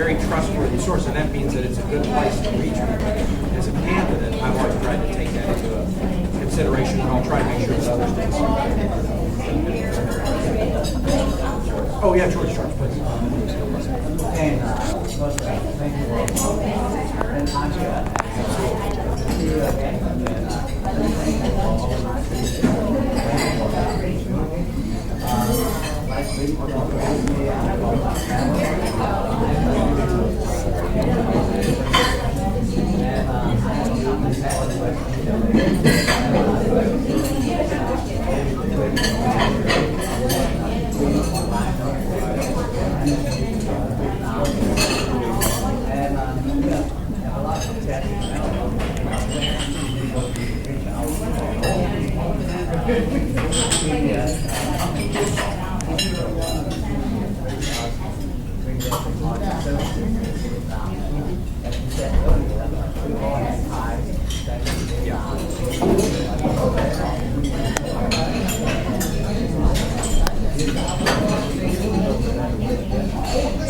very trustworthy source, and that means that it's a good place to reach me. As a candidate, I've always tried to take that into consideration, and I'll try to make sure that others do the same. Oh yeah, George, please. And thank you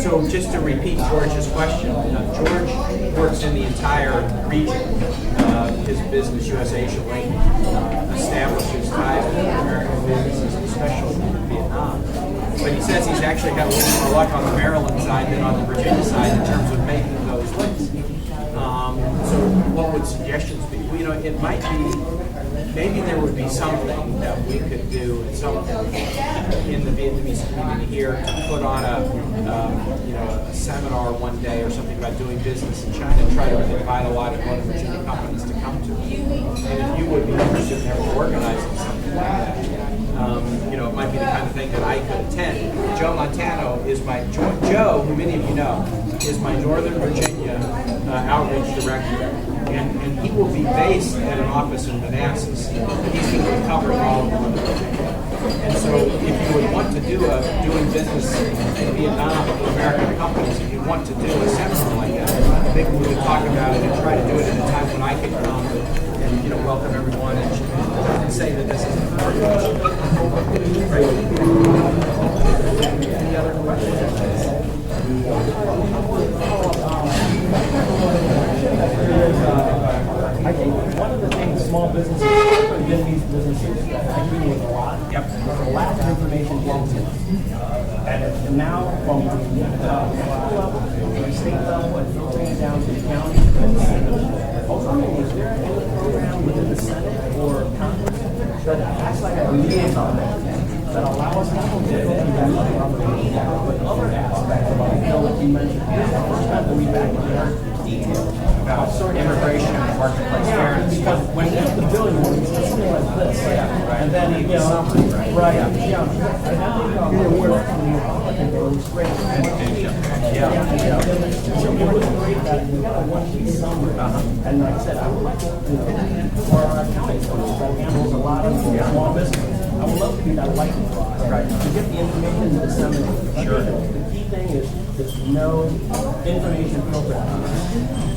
So just to repeat George's question, George works in the entire region. His business, US Asia Link, establishes ties with American businesses, especially in Vietnam. But he says he's actually got a little more luck on the Maryland side than on the Virginia side in terms of making those links. So what would suggestions be? Well, it might be, maybe there would be something that we could do at some point in the Vietnamese community here to put on a seminar one day or something about doing business in China and try to invite a lot of other Virginia companies to come to it. And if you would be interested in ever organizing something like that, it might be the kind of thing that I could attend. Joe Montano is Joe, who many of you know, is my Northern Virginia outreach director. And he will be based at an office in Manassas. He's going to be covering all of Northern Virginia. And so if you would want to do doing business in Vietnam with American companies, if you want to do a seminar like that, maybe we would talk about it and try to do it at a time when I can come and welcome everyone and say that this is an important issue. Any other questions? I think one of the things small businesses, especially Vietnamese businesses, that I deal with a lot, is the lack of information getting to us. And now, from the state level, and filtering down to the county, and the Senate, I was wondering, is there any program within the Senate or Congress that acts like a liaison that allows people to go through that with other aspects of our bill that you mentioned? This is the first time that we've actually heard details about immigration and marketplace fairness. Because when you have the bill, it's something like this. And then, and then we're from the Republican, they were straight. So it was great that we got a one-piece summary. And like I said, I would like to, for our county folks that handles a lot of small businesses, I would love to be that lightning rod, to get the information and disseminate. Sure. The key thing is no information filter.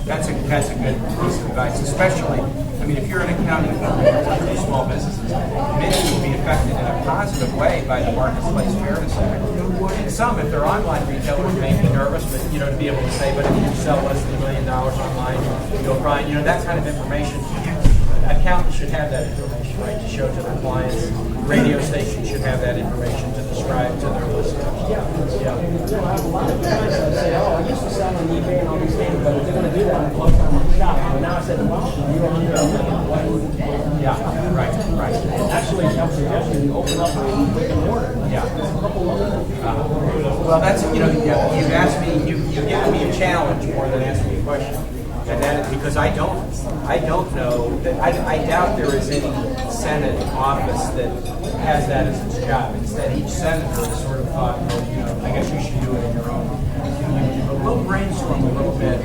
That's a good piece of advice, especially, if you're in a county with small businesses, many will be affected in a positive way by the Marketplace Fairness Act. And some, if they're online retailers, may be nervous, but to be able to say, but if you sell less than $1 million online, you'll find, that kind of information. Accountants should have that information, right, to show to their clients. Radio stations should have that information to describe to their listeners. I have a lot of clients that say, I used to sell on eBay and all these things, but if they're going to do that, I'm close on my shop. But now I said, well, you're under $1 million. Why wouldn't you? Right. Actually, I'm suggesting you open up a brick and mortar. Yeah. There's a couple of them. Well, that's, you've asked me, you've given me a challenge more than asking me a question. And that is because I don't know that I doubt there is any Senate office that has that as its job. Instead, each senator has sort of thought, I guess you should do it in your own community. But we'll brainstorm a little bit.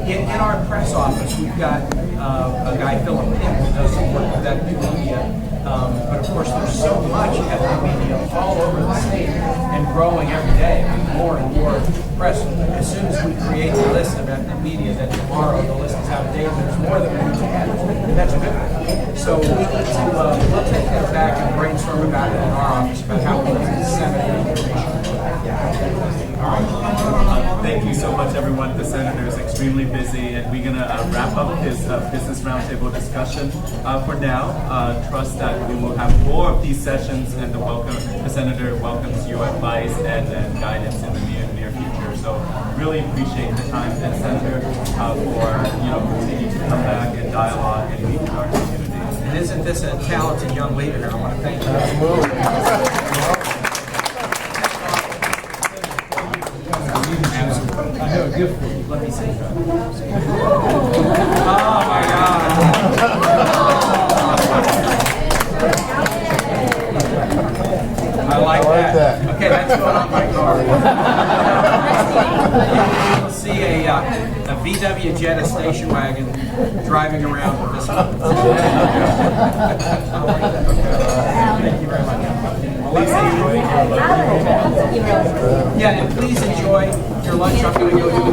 In our press office, we've got a guy, Philip Kim, who does some work with ethnic media. But of course, there's so much ethnic media all over the state and growing every day. More and more press. As soon as we create a list of ethnic media, then tomorrow the list is outdated. There's more than we need to add. And that's a good thing. So we need to we'll take that back and brainstorm about it in our office about how we can disseminate information. All right. Thank you so but the senator is extremely busy, and we're gonna wrap up his business roundtable discussion for now. Trust that we will have more of these sessions, and the senator welcomes your advice and guidance in the near future. So really appreciate the time, and Senator, for continuing to come back and dialogue and meet with our community. And isn't this a talented young leader? I want to thank you. I have a gift for you. Let me see. Oh my God. I like that. Okay, that's going on my car. You'll see a VW Jetta station wagon driving around with this one. Thank you very much. Please enjoy your lunch. Yeah, and please enjoy your lunch. I'm going to go do it.